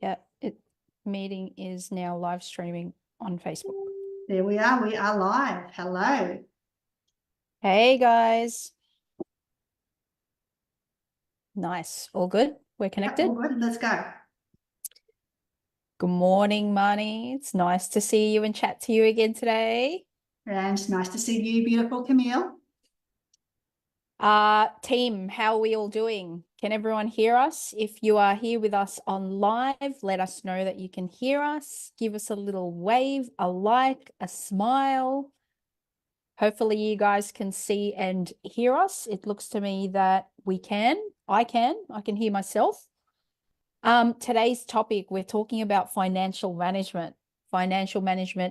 Yeah, meeting is now live streaming on Facebook. There we are live. Hello. Hey guys. Nice. All good? We're connected? All good. Let's go. Good morning, Maini. It's nice to see you and chat to you again today. And it's nice to see you, beautiful Camille. Team, how are we all doing? Can everyone hear us? If you are here with us on live, let us know that you can hear us. Give us a little wave, a like, a smile. Hopefully you guys can see and hear us. It looks to me that we can. I can hear myself. Today's topic, we're talking about financial management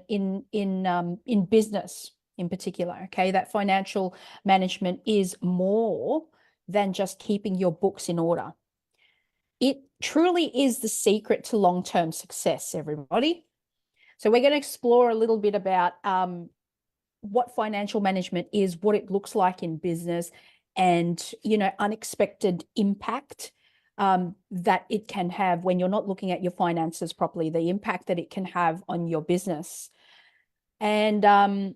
in business in particular. Okay, that financial management is more than just keeping your books in order. It truly is the secret to long-term success, everybody. So we're going to explore a little bit about what financial management is, what it looks like in business, and, unexpected impact that it can have when you're not looking at your finances properly, the impact that it can have on your business. And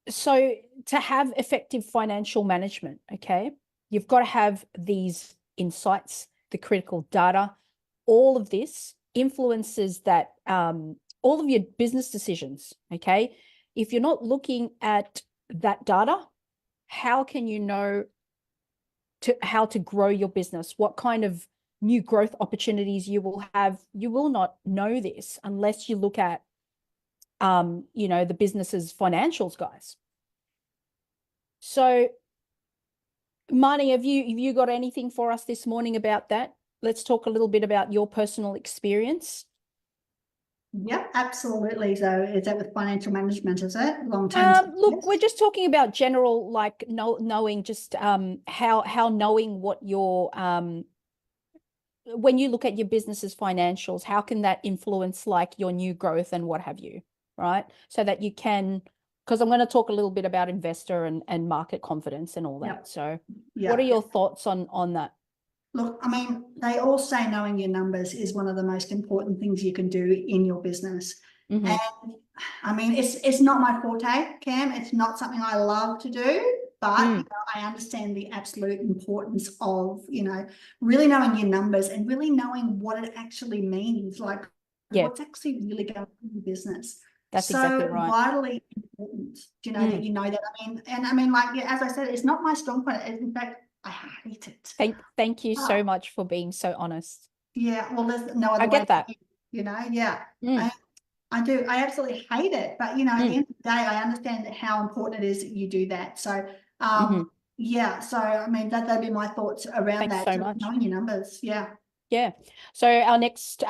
so to have effective financial management, okay, you've got to have these insights, the critical data. All of this influences that all of your business decisions, okay? If you're not looking at that data, how can you know how to grow your business? What kind of new growth opportunities you will have? You will not know this unless you look at, the business's financials, guys. So, Maini, have you got anything for us this morning about that? Let's talk a little bit about your personal experience. Yep, absolutely. So is that with financial management, is it? Long-term Look, we're just talking about general, like knowing just how knowing what your when you look at your business's financials, how can that influence like your new growth and what have you, right? So that you can, because I'm going to talk a little bit about investor and market confidence and all that. Yep. So Yep. what are your thoughts on that? Look, I mean, they all say knowing your numbers is one of the most important things you can do in your business. Mm-hmm. And I mean, it's not my forte, Cam. It's not something I love to do, but I understand the absolute importance of, really knowing your numbers and really knowing what it actually means, like what's actually really going on in your business. That's exactly right. Vitally important, that you know that. I mean, like, yeah, as I said, it's not my strong point. In fact, I hate it. Thank you so much for being so honest. Yeah, well, there's no other I way. get that. Yeah. I do. I absolutely hate it. But, at the end of the day, I understand how important it is that you do that. So, yeah. So, I mean, that'd be my thoughts around that. So much. Knowing your numbers. Yeah. Yeah. So our next,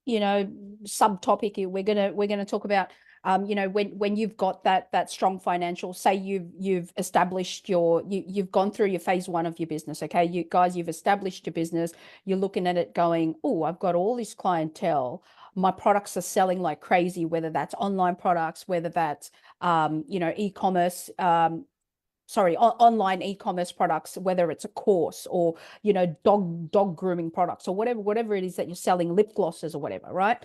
subtopic, we're gonna talk about, when you've got that strong financial, say you've established you've gone through your phase one of your business. Okay, you've established your business. You're looking at it going, oh, I've got all this clientele. My products are selling like crazy, whether that's online products, whether that's, e-commerce, online e-commerce products, whether it's a course or, dog grooming products or whatever it is that you're selling, lip glosses or whatever, right?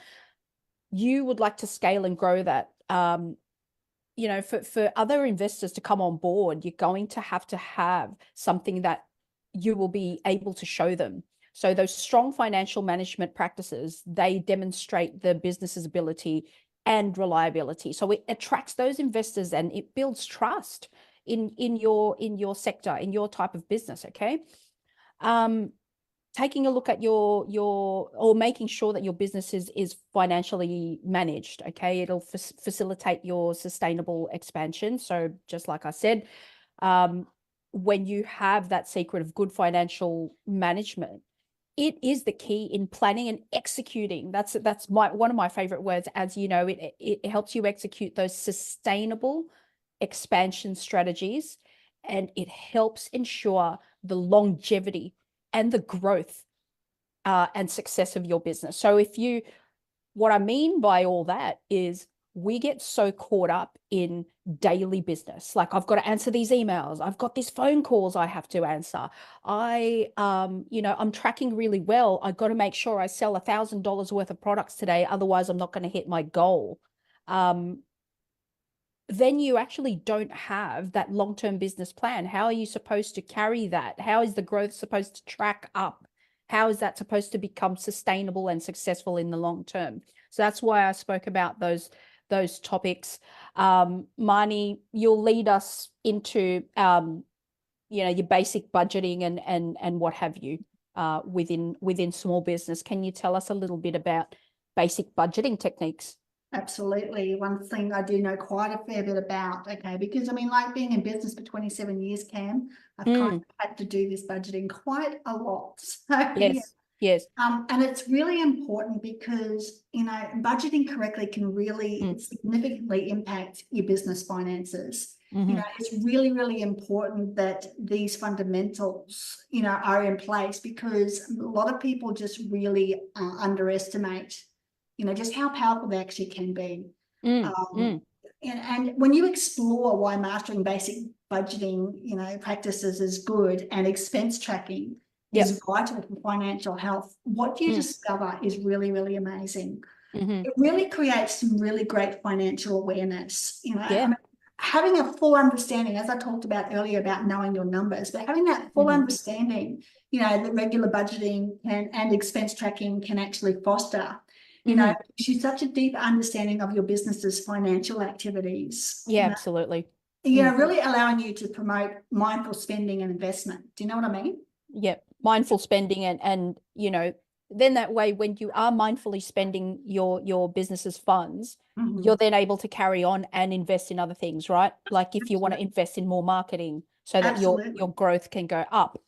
You would like to scale and grow that. For other investors to come on board, you're going to have something that you will be able to show them. So those strong financial management practices, they demonstrate the business's ability and reliability. So it attracts those investors and it builds trust in your sector, in your type of business. Okay. Taking a look at or making sure that your business is financially managed. Okay. It'll facilitate your sustainable expansion. So just like I said, when you have that secret of good financial management, it is the key in planning and executing. That's one of my favorite words. As you know, it helps you execute those sustainable expansion strategies, and it helps ensure the longevity and the growth and success of your business. So what I mean by all that is we get so caught up in daily business. Like, I've got to answer these emails. I've got these phone calls I have to answer. I'm tracking really well. I've got to make sure I sell $1,000 worth of products today. Otherwise, I'm not going to hit my goal. Then you actually don't have that long-term business plan. How are you supposed to carry that? How is the growth supposed to track up? How is that supposed to become sustainable and successful in the long term? So that's why I spoke about those topics. Maini, you'll lead us into your basic budgeting and what have you within small business. Can you tell us a little bit about basic budgeting techniques? Absolutely. One thing I do know quite a fair bit about, okay, because I mean, like being in business for 27 years, Cam, I've kind of had to do this budgeting quite a lot. So, Yes, yes. And it's really important because, budgeting correctly can really significantly impact your business finances. It's really, really important that these fundamentals, are in place, because a lot of people just really underestimate just how powerful they actually can be. And when you explore why mastering basic budgeting, practices is good, and expense tracking is vital for financial health, what you discover is really, really amazing. It really creates some really great financial awareness. I mean, having a full understanding, as I talked about earlier about knowing your numbers, but having that full understanding, that regular budgeting and expense tracking can actually foster. She's such a deep understanding of your business's financial activities. Absolutely. Really allowing you to promote mindful spending and investment. Do you know what I mean? Mindful spending and then that way, when you are mindfully spending your business's funds, you're then able to carry on and invest in other things, right? Like if you want to invest in more marketing so that your growth can go up.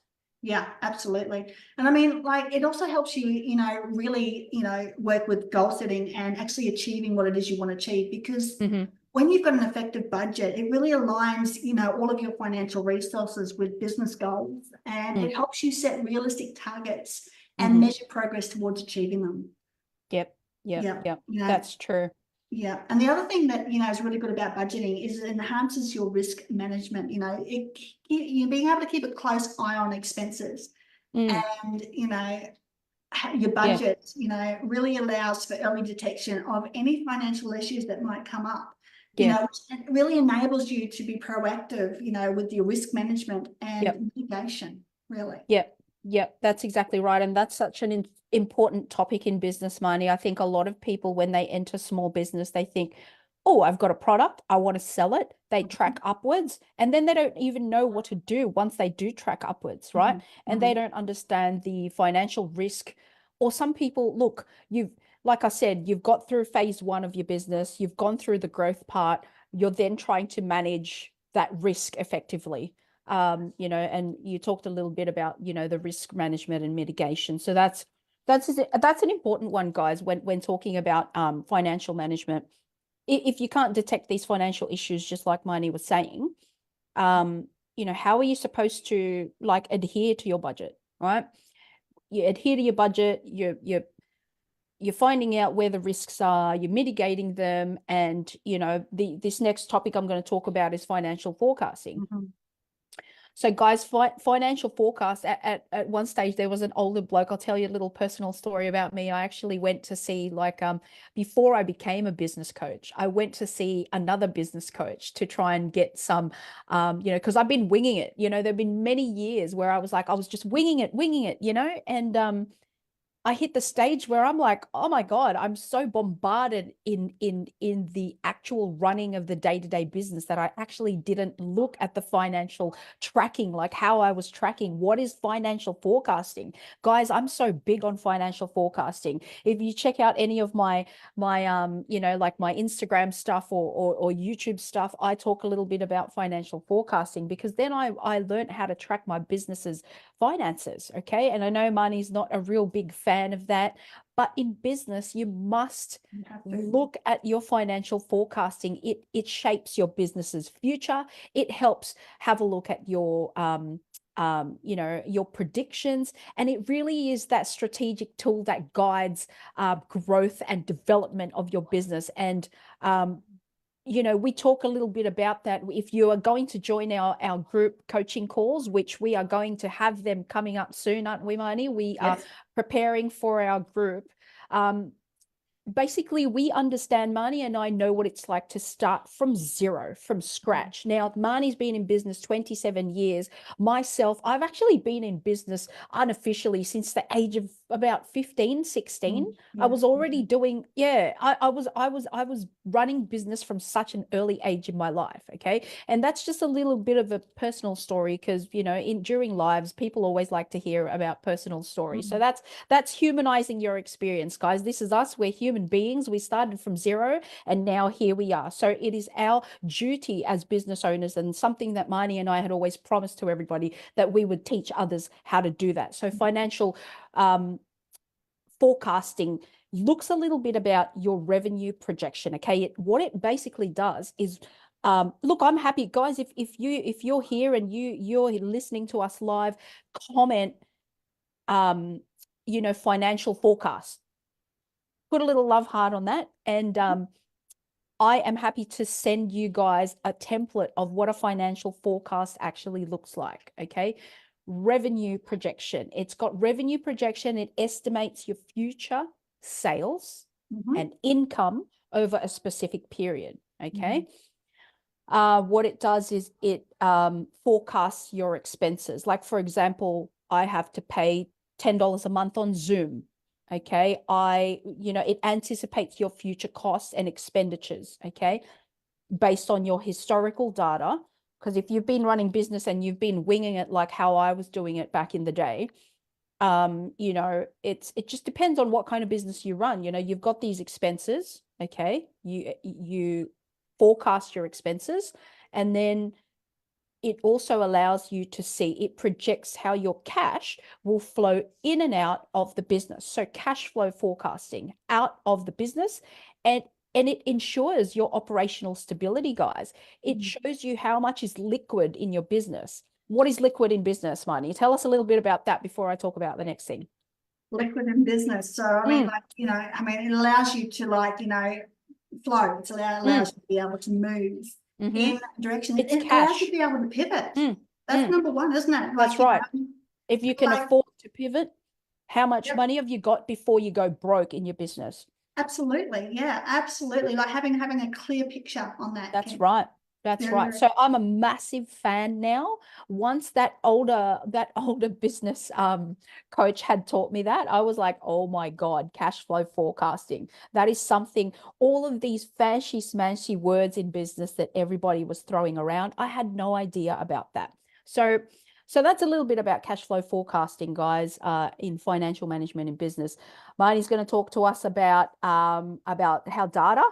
Yeah, absolutely. And I mean, like, it also helps you, really, work with goal setting and actually achieving what it is you want to achieve, because when you've got an effective budget, it really aligns, all of your financial resources with business goals, and it helps you set realistic targets and measure progress towards achieving them. Yep. That's true. Yeah. And the other thing that, is really good about budgeting is it enhances your risk management. You're being able to keep a close eye on expenses, and, your budget, really allows for early detection of any financial issues that might come up. It really enables you to be proactive, with your risk management and mitigation, really. Yep, that's exactly right. And that's such an important topic in business, Maini. I think a lot of people, when they enter small business, they think, oh, I've got a product, I want to sell it. They track upwards, and then they don't even know what to do once they do track upwards, right? And they don't understand the financial risk. Or some people, look, like I said, you've got through phase one of your business, you've gone through the growth part, you're then trying to manage that risk effectively. And you talked a little bit about, the risk management and mitigation. So that's an important one, guys, when talking about financial management. If you can't detect these financial issues, just like Maini was saying, how are you supposed to like adhere to your budget, right? You adhere to your budget, you're finding out where the risks are, you're mitigating them, and this next topic I'm going to talk about is financial forecasting. So guys, financial forecast, at one stage, there was an older bloke. I'll tell you a little personal story about me. I actually went to see, before I became a business coach, I went to see another business coach to try and get some, because I've been winging it. There've been many years where I was just winging it, and I hit the stage where I'm like, oh my God, I'm so bombarded in the actual running of the day-to-day business that I actually didn't look at the financial tracking, like how I was tracking. What is financial forecasting? Guys, I'm so big on financial forecasting. If you check out any of my like my Instagram stuff or YouTube stuff, I talk a little bit about financial forecasting, because then I learned how to track my business's finances. Okay. And I know Maini's not a real big fan of that, but in business, you must look at your financial forecasting. It shapes your business's future. It helps have a look at your you know, your predictions. And it really is that strategic tool that guides growth and development of your business. And you know, we talk a little bit about that. If you are going to join our group coaching calls, which we are going to have them coming up soon, aren't we, Maini? We are preparing for our group. Basically, we understand, Maini and I know what it's like to start from zero, from scratch. Now, Marnie's been in business 27 years. Myself, I've actually been in business unofficially since the age of about 15, 16. I was already doing, I was running business from such an early age in my life. Okay. And that's just a little bit of a personal story because, you know, during lives, people always like to hear about personal stories. So that's humanizing your experience, guys. This is us. We're human beings. We started from zero and now here we are. So it is our duty as business owners, and something that Maini and I had always promised to everybody, that we would teach others how to do that. So financial forecasting looks a little bit about your revenue projection. Okay. What it basically does is, look, I'm happy, guys. If you're here and you're listening to us live, comment, you know, financial forecast. Put a little love heart on that. And I am happy to send you guys a template of what a financial forecast actually looks like. Okay. Revenue projection. It's got revenue projection. It estimates your future sales and income over a specific period. Okay. What it does is it forecasts your expenses. Like, for example, I have to pay $10 a month on Zoom. Okay. You know, it anticipates your future costs and expenditures. Okay. Based on your historical data. Because if you've been running business and you've been winging it like how I was doing it back in the day, you know, it just depends on what kind of business you run. You know, you've got these expenses. Okay. You forecast your expenses, and then it also allows you to see, it projects how your cash will flow in and out of the business. So cash flow forecasting out of the business, and it ensures your operational stability, guys. It shows you how much is liquid in your business. What is liquid in business, Maini? Tell us a little bit about that before I talk about the next thing. Liquid in business. So, I mean, like, you know, I mean, it allows you to, like, you know, flow. It allows you to be able to move in direction. It's it cash. allows you to be able to pivot. That's number one, isn't it? Like, that's right. Know, if you can afford to pivot, how much money have you got before you go broke in your business? Absolutely. Yeah, absolutely. Like having a clear picture on that. That's right. That's right. So I'm a massive fan now. Once that older business coach had taught me that, I was like, oh my God, cash flow forecasting. That is something, all of these fancy smashy words in business that everybody was throwing around, I had no idea about that. So that's a little bit about cash flow forecasting, guys, in financial management in business. Maini's going to talk to us about how data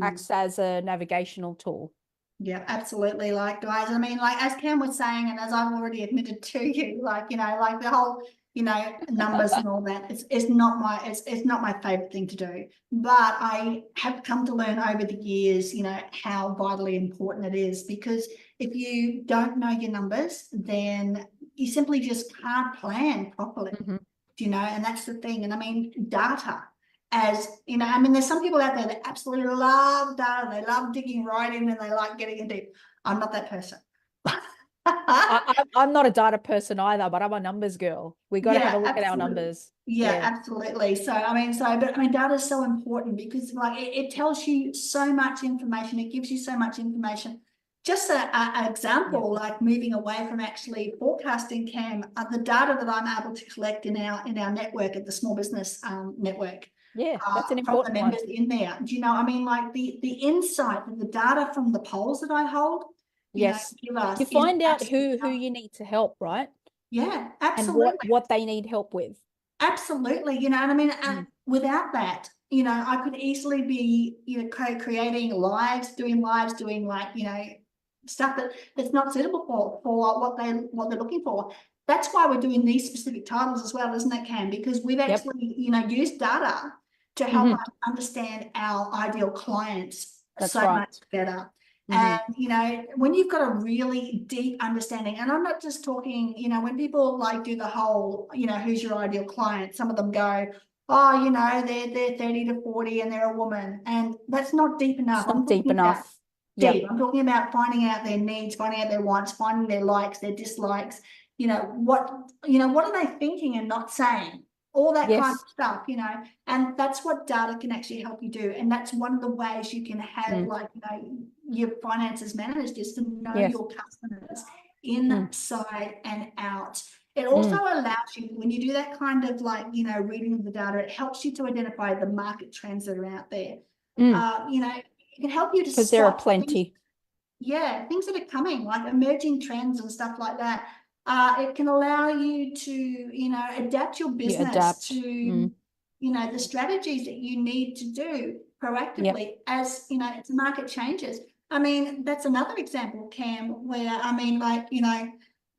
acts as a navigational tool. Yeah, absolutely. Like, guys, I mean, like, as Cam was saying, and as I've already admitted to you, like, you know, like the whole, you know, numbers and all that, it's not my favorite thing to do. But I have come to learn over the years, you know, how vitally important it is, because if you don't know your numbers, then you simply just can't plan properly, you know, and that's the thing. And I mean, data. As you know, I mean, there's some people out there that absolutely love data. They love digging right in and they like getting in deep. I'm not that person. I'm not a data person either, but I'm a numbers girl. We got to have a look at our numbers. Yeah, absolutely. So, I mean, data is so important because, like, it tells you so much information. It gives you so much information. Just an example, like moving away from actually forecasting, Cam, the data that I'm able to collect in our network, at the small business network. Yeah, that's an important from the members in there. Do you know, I mean, like the insight, the data from the polls that I hold, yes, give us, you find out who you need to help, right? Yeah, absolutely. And what they need help with. Absolutely. You know, and I mean, without that, you know, I could easily be, you know, creating lives, doing like, you know, stuff that's not suitable for what they're looking for. That's why we're doing these specific titles as well, isn't it, Cam? Because we've actually, you know, used data to help us understand our ideal clients much better. And, when you've got a really deep understanding, and I'm not just talking, when people like do the whole, who's your ideal client, some of them go, oh, they're 30 to 40 and they're a woman. And that's not deep enough. It's not I'm deep talking about enough. deep. Yep. I'm talking about finding out their needs, finding out their wants, finding their likes, their dislikes, what are they thinking and not saying? All that kind Yes. of stuff, and that's what data can actually help you do. And that's one of the ways you can have your finances managed, is to know Yes. your customers inside and out. It also Mm. allows you, when you do that kind of reading the data, it helps you to identify the market trends that are out there. It can help you to Because there are spot things, plenty. things that are coming, like emerging trends and stuff like that. It can allow you to, adapt your You business adapt. to, the strategies that you need to do Yep. proactively as, as the market changes. I mean, that's another example, Cam, where,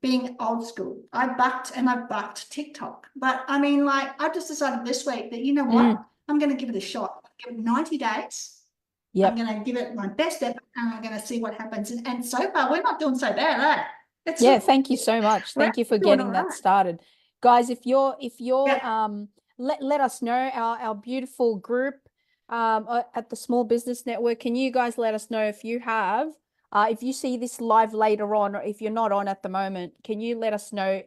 being old school, I've bucked TikTok. But I mean, I've just decided this week that, what? I'm going to give it a shot. Give it 90 days. I'm Yep. going to give it my best effort, and I'm going to see what happens. And so far, we're not doing so bad, eh? Yeah, thank you so much. We're Thank you for doing all getting that right. started. Guys, if you're Yeah. let us know, our beautiful group at the Small Business Network. Can you guys let us know if you see this live later on, or if you're not on at the moment, can you let us know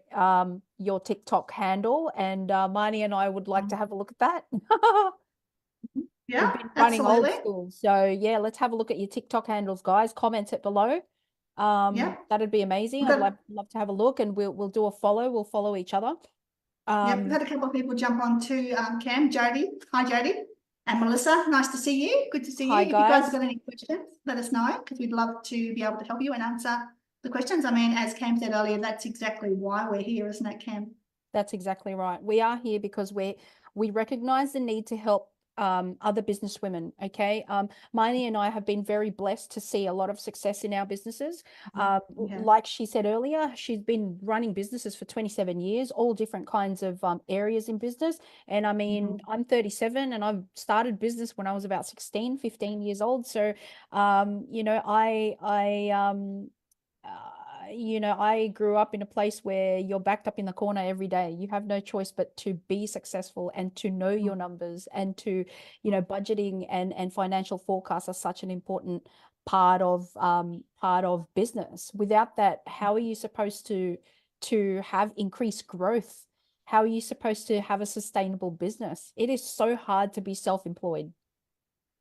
your TikTok handle? And Maini and I would like to have a look at that. We've Yeah, been running old absolutely. school. So yeah, let's have a look at your TikTok handles, guys. Comment it below. Yeah. That'd be amazing. We've I'd got, love to have a look, and we'll do a follow. We'll follow each other. we've had a couple of people jump on to Cam, Jody. Hi, Jody. And Melissa, nice to see you. Good to see Hi you. If you guys have guys. got any questions, let us know, because we'd love to be able to help you and answer the questions. I mean, as Cam said earlier, that's exactly why we're here, isn't it, Cam? That's exactly right. We are here because we recognize the need to help other business women. Okay. Maini and I have been very blessed to see a lot of success in our businesses. Yeah. Like she said earlier, she's been running businesses for 27 years, all different kinds of areas in business. And I mean, I'm 37 and I've started business when I was about 16, 15 years old. So, I grew up in a place where you're backed up in the corner every day. You have no choice but to be successful and to know your numbers, and to, budgeting and financial forecasts are such an important part of business. Without that, how are you supposed to have increased growth? How are you supposed to have a sustainable business? It is so hard to be self-employed.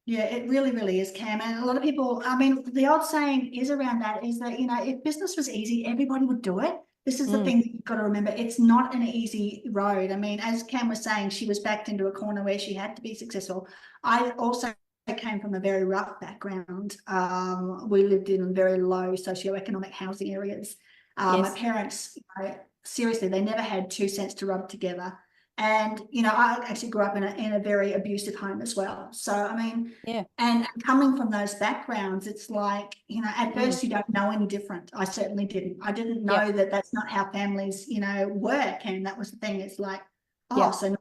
Yeah, it really, really is, Cam. And a lot of people, I mean, the old saying is around that, is that, if business was easy, everybody would do it. This is the thing that you've got to remember. It's not an easy road. I mean, as Cam was saying, she was backed into a corner where she had to be successful. I also came from a very rough background. We lived in very low socioeconomic housing areas. My Yes. parents, seriously, they never had 2 cents to rub together. And, I actually grew up in a very abusive home as well. So, I mean, Yeah. and coming from those backgrounds, it's like, at first you don't know any different. I certainly didn't. I didn't know Yep. that that's not how families, work. And that was the thing. It's like, oh, Yep. so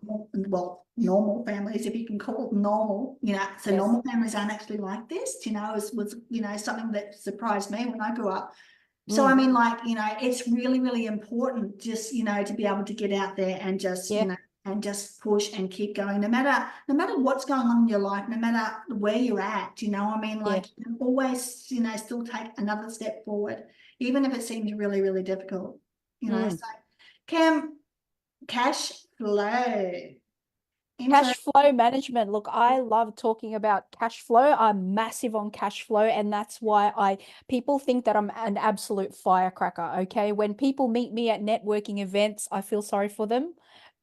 normal families, if you can call it normal, so Yes. normal families aren't actually like this, was something that surprised me when I grew up. So, I mean, it's really, really important just, to be able to get out there and just, Yeah. and just push and keep going, no matter what's going on in your life, no matter where you're at, I mean, Yeah. you can always, still take another step forward, even if it seems really, really difficult, so Cam, cash flow. Cash flow management. Look, I love talking about cash flow. I'm massive on cash flow, and that's why people think that I'm an absolute firecracker. Okay. When people meet me at networking events, I feel sorry for them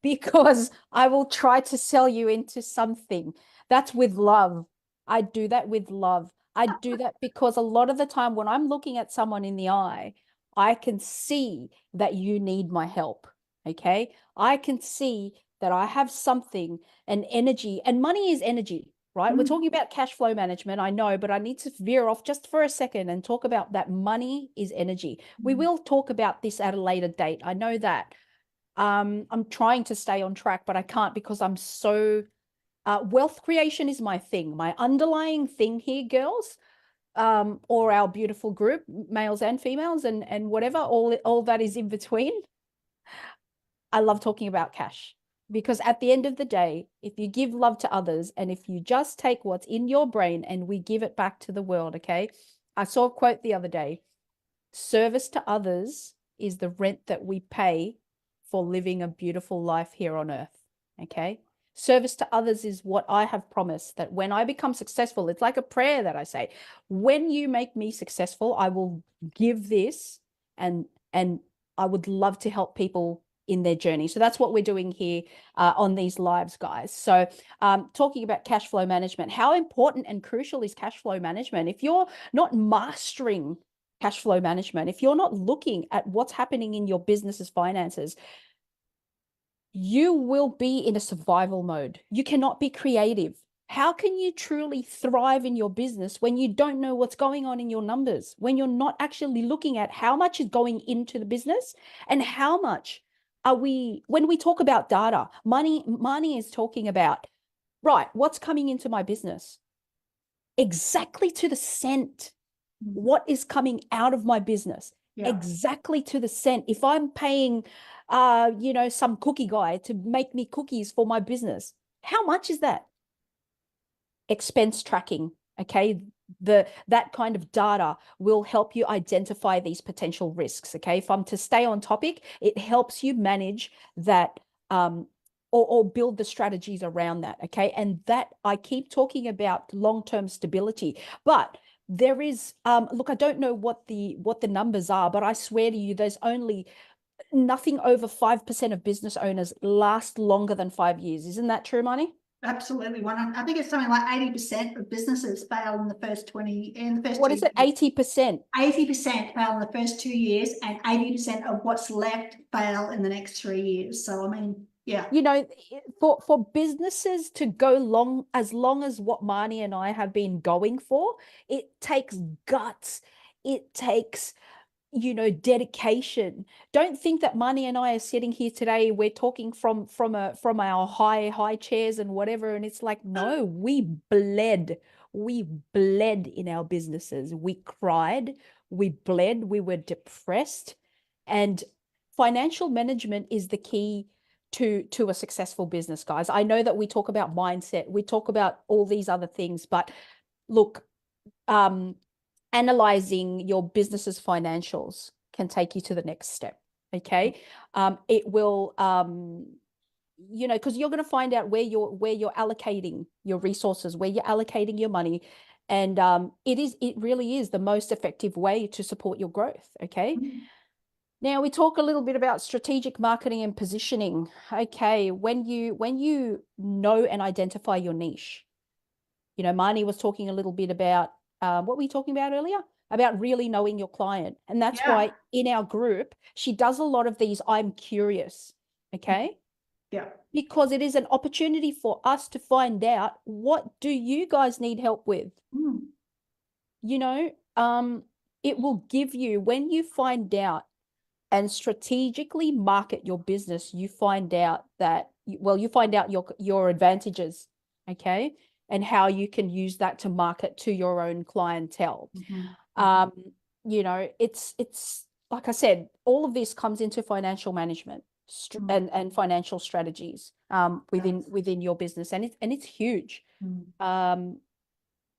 because I will try to sell you into something. That's with love. I do that with love. I do that because a lot of the time when I'm looking at someone in the eye, I can see that you need my help. Okay. I can see that I have something, an energy, and money is energy, right? We're talking about cash flow management, I know, but I need to veer off just for a second and talk about that money is energy. We will talk about this at a later date. I know that. I'm trying to stay on track, but I can't because I'm so wealth creation is my thing, my underlying thing here, girls. or our beautiful group, males and females, and whatever, all that is in between. I love talking about cash, because at the end of the day, if you give love to others and if you just take what's in your brain and we give it back to the world, okay? I saw a quote the other day: service to others is the rent that we pay for living a beautiful life here on earth, okay? Service to others is what I have promised, that when I become successful, it's like a prayer that I say, when you make me successful, I will give this, and I would love to help people in their journey. So that's what we're doing here on these lives, guys. So talking about cash flow management, how important and crucial is cash flow management? If you're not mastering cash flow management, if you're not looking at what's happening in your business's finances, you will be in a survival mode. You cannot be creative. How can you truly thrive in your business when you don't know what's going on in your numbers, when you're not actually looking at how much is going into the business and how much are we, when we talk about data, money is talking about, right, what's coming into my business? Exactly to the cent. What is coming out of my business? Yeah. Exactly to the cent. If I'm paying, some cookie guy to make me cookies for my business, how much is that? Expense tracking, okay? That kind of data will help you identify these potential risks, okay? If I'm to stay on topic, it helps you manage that, or build the strategies around that, okay? And that, I keep talking about long-term stability, but there is, look, I don't know what the numbers are, but I swear to you, there's only nothing over 5% of business owners last longer than 5 years. Isn't that true, Maini? Absolutely. I think it's something like 80% of businesses fail in the first 20, in the first What 2 is it? years. 80%? 80% fail in the first 2 years, and 80% of what's left fail in the next 3 years. So, I mean, yeah. For businesses to go long as what Marnie and I have been going for, it takes guts. It takes, dedication. Don't think that Marnie and I are sitting here today, we're talking from our high chairs and whatever, and it's like, no, we bled. We bled in our businesses. We cried, we bled, we were depressed. And financial management is the key to a successful business, guys. I know that we talk about mindset, we talk about all these other things, but look, analyzing your business's financials can take you to the next step, okay? It will, because you're going to find out where you're allocating your resources, where you're allocating your money, and it really is the most effective way to support your growth, okay? Now we talk a little bit about strategic marketing and positioning. Okay, when you know and identify your niche, Marnie was talking a little bit about what were you talking about earlier? About really knowing your client. And that's why in our group, she does a lot of these I'm curious, okay? Yeah. Because it is an opportunity for us to find out, what do you guys need help with? It will give you, when you find out and strategically market your business, you find out that, you find out your advantages, okay? And how you can use that to market to your own clientele. It's like I said, all of this comes into financial management and financial strategies within your business, and it's huge.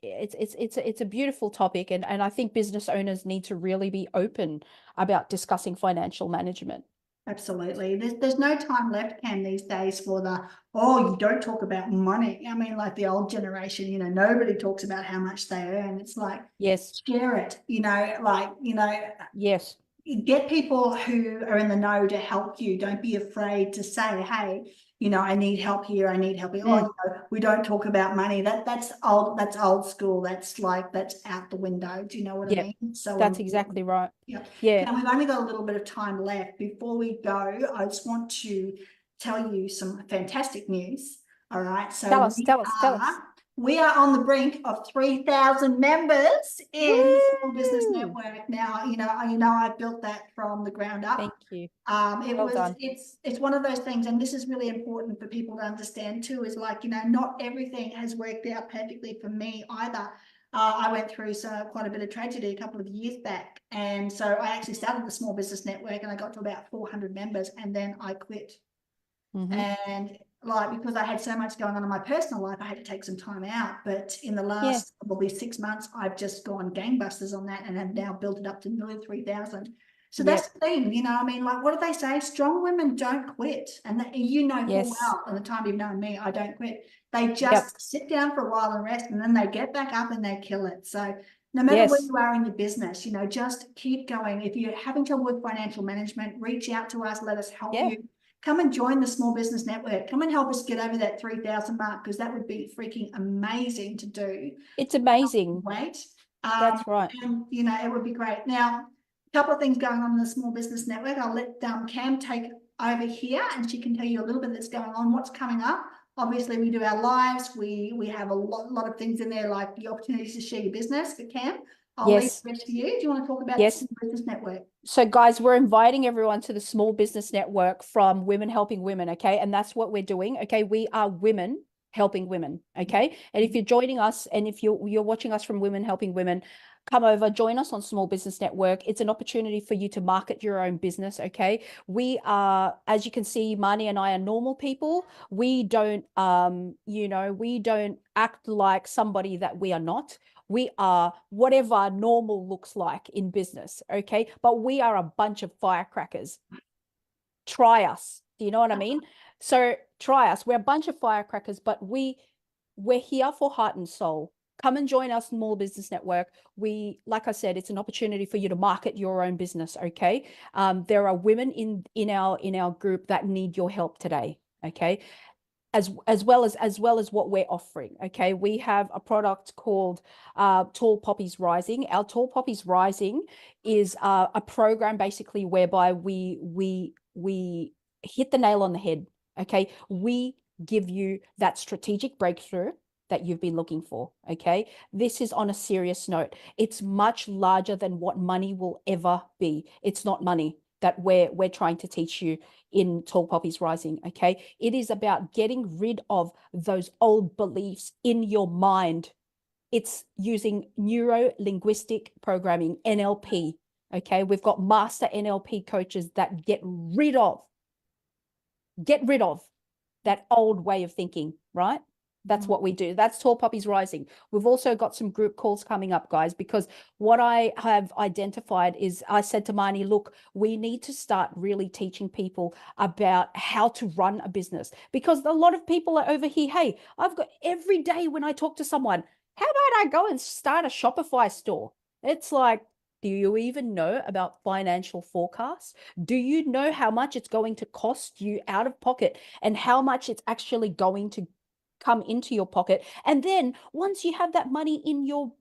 It's a beautiful topic, and I think business owners need to really be open about discussing financial management. Absolutely. There's no time left, Cam, these days for you don't talk about money. I mean, like the old generation, nobody talks about how much they earn. It's like, yes, share it, yes, get people who are in the know to help you. Don't be afraid to say, hey, I need help here. I need help here. We don't talk about money. That's old school. That's out the window. Do you know what I mean? So that's exactly right. Yeah. Yeah. And we've only got a little bit of time left. Before we go, I just want to tell you some fantastic news. All right. So Tell us. we are on the brink of 3,000 members in the Small Business Woo! Network. Now, I built that from the ground up. Thank you. It's one of those things, and this is really important for people to understand too, is not everything has worked out perfectly for me either. I went through quite a bit of tragedy a couple of years back. And so I actually started the Small Business Network and I got to about 400 members and then I quit. And like, because I had so much going on in my personal life, I had to take some time out. But in the last probably 6 months, I've just gone gangbusters on that and have now built it up to nearly 3,000. So that's the thing, you know, I mean, like, what do they say? Strong women don't quit. And that, you know full well, in the time you've known me, I don't quit. They just sit down for a while and rest, and then they get back up and they kill it. So no matter where you are in your business, you know, just keep going. If you're having trouble with financial management, reach out to us, let us help you. Come and join the Small Business Network. Come and help us get over that 3,000 mark, because that would be freaking amazing to do. It's amazing. That's right. And, you know, it would be great. Now, a couple of things going on in the Small Business Network. I'll let Cam take over here and she can tell you a little bit that's going on, what's coming up. Obviously, we do our lives. We have a lot of things in there, like the opportunities to share your business. But Cam, I'll leave the rest to you. Do you want to talk about the Small Business Network? So guys, we're inviting everyone to the Small Business Network from Women Helping Women, okay? And that's what we're doing, okay? We are women helping women, okay? And if you're joining us and if you're watching us from Women Helping Women, come over, join us on Small Business Network. It's an opportunity for you to market your own business, okay? We are, as you can see, Maini and I are normal people. We don't, you know, we don't act like somebody that we are not. We are whatever normal looks like in business, okay? But we are a bunch of firecrackers. Try us. Do you know what I mean? So try us. We're a bunch of firecrackers, but we're here for heart and soul. Come and join our Small Business Network. Like I said, it's an opportunity for you to market your own business, okay? There are women in our group that need your help today, okay? As well as what we're offering, okay? We have a product called Tall Poppies Rising. Our Tall Poppies Rising is a program basically whereby we hit the nail on the head, okay? We give you that strategic breakthrough that you've been looking for, okay? This is on a serious note. It's much larger than what money will ever be. It's not money that we're trying to teach you in Tall Poppies Rising, okay? It is about getting rid of those old beliefs in your mind. It's using neuro-linguistic programming, NLP, okay? We've got master NLP coaches that get rid of that old way of thinking, right? That's what we do. That's Tall Poppies Rising. We've also got some group calls coming up, guys, because what I have identified is I said to Maini, look, we need to start really teaching people about how to run a business, because a lot of people are over here. Hey, I've got every day when I talk to someone, how about I go and start a Shopify store? It's like, do you even know about financial forecasts? Do you know how much it's going to cost you out of pocket and how much it's actually going to come into your pocket? And then once you have that money in your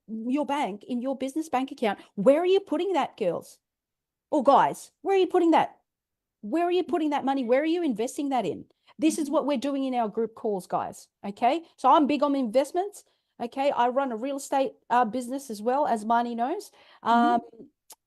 bank, in your business bank account, where are you putting that, girls or guys? Where are you putting that? Where are you putting that money? Where are you investing that in? This is what we're doing in our group calls, guys. Okay. So I'm big on investments. Okay. I run a real estate business as well, as Maini knows.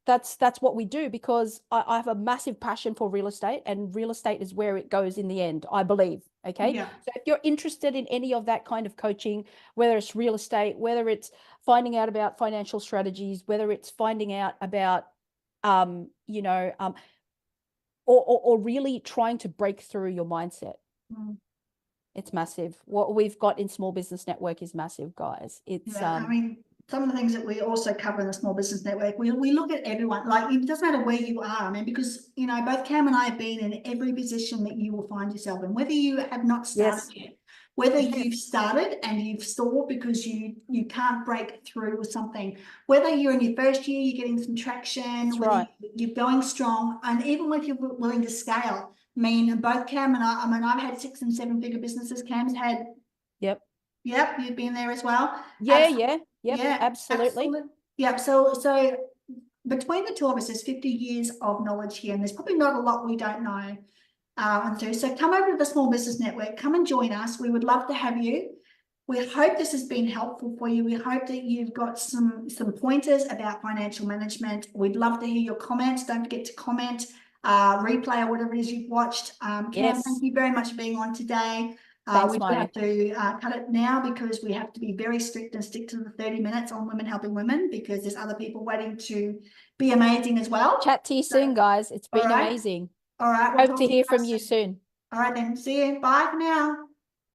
That's what we do, because I have a massive passion for real estate, and real estate is where it goes in the end, I believe. Okay. So if you're interested in any of that kind of coaching, whether it's real estate, whether it's finding out about financial strategies, whether it's finding out about, you know, or really trying to break through your mindset. It's massive. What we've got in Small Business Network is massive, guys. It's I mean, some of the things that we also cover in the Small Business Network, we look at everyone. Like, it doesn't matter where you are. I mean, because, you know, both Cam and I have been in every position that you will find yourself in, whether you have not started yet, whether you've started and you've stalled because you can't break through with something, whether you're in your first year, you're getting some traction, whether you're going strong, and even if you're willing to scale. I mean, both Cam and I mean, I've had 6 and 7 figure businesses. Cam's had. Yep, you've been there as well. Absolutely. Yep. So between the two of us, there's 50 years of knowledge here, and there's probably not a lot we don't know. So come over to the Small Business Network. Come and join us. We would love to have you. We hope this has been helpful for you. We hope that you've got some pointers about financial management. We'd love to hear your comments. Don't forget to comment, replay, or whatever it is you've watched. Cam, thank you very much for being on today. Thanks, We do Maini. have to cut it now because we have to be very strict and stick to the 30 minutes on Women Helping Women, because there's other people waiting to be amazing as well. Chat to you soon, guys. It's been all right. amazing. All right. We'll Hope to hear from you soon. All right then. See you. Bye for now.